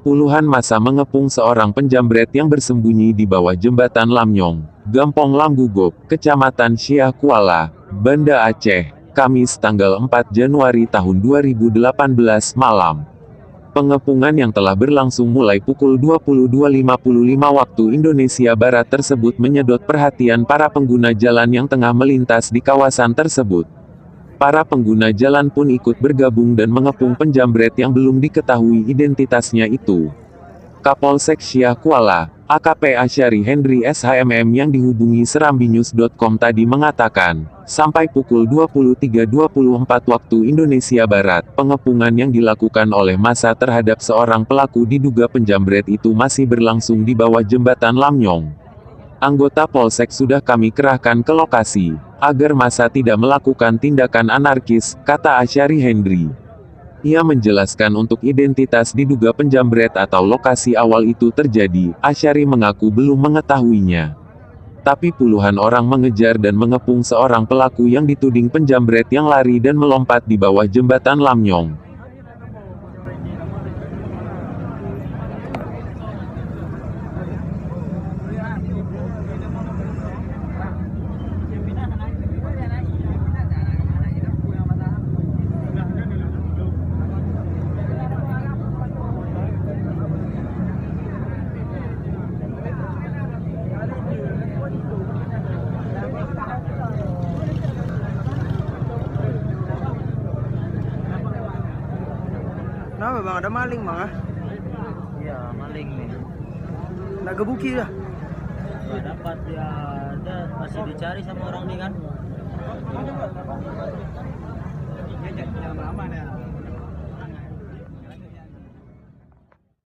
Puluhan massa mengepung seorang penjamret yang bersembunyi di bawah jembatan Lamnyong, Gampong Lamgugop, Kecamatan Syah Kuala, Banda Aceh, Kamis tanggal 4 Januari tahun 2018 malam. Pengepungan yang telah berlangsung mulai pukul 22.55 waktu Indonesia Barat tersebut menyedot perhatian para pengguna jalan yang tengah melintas di kawasan tersebut. Para pengguna jalan pun ikut bergabung dan mengepung penjamret yang belum diketahui identitasnya itu. Kapolsek Syah Kuala, AKP Asyari Hendri SHMM yang dihubungi serambinews.com tadi mengatakan, sampai pukul 23.24 waktu Indonesia Barat, pengepungan yang dilakukan oleh massa terhadap seorang pelaku diduga penjamret itu masih berlangsung di bawah jembatan Lamnyong. Anggota Polsek sudah kami kerahkan ke lokasi, agar massa tidak melakukan tindakan anarkis, kata Asyari Hendri. Ia menjelaskan untuk identitas diduga penjamret atau lokasi awal itu terjadi, Asyari mengaku belum mengetahuinya. Tapi puluhan orang mengejar dan mengepung seorang pelaku yang dituding penjamret yang lari dan melompat di bawah jembatan Lamnyong. Kenapa bang? Ada maling bang ah? Iya, maling nih. Nggak gebuki dah. Nggak dapat ya, ada masih dicari sama orang nih kan.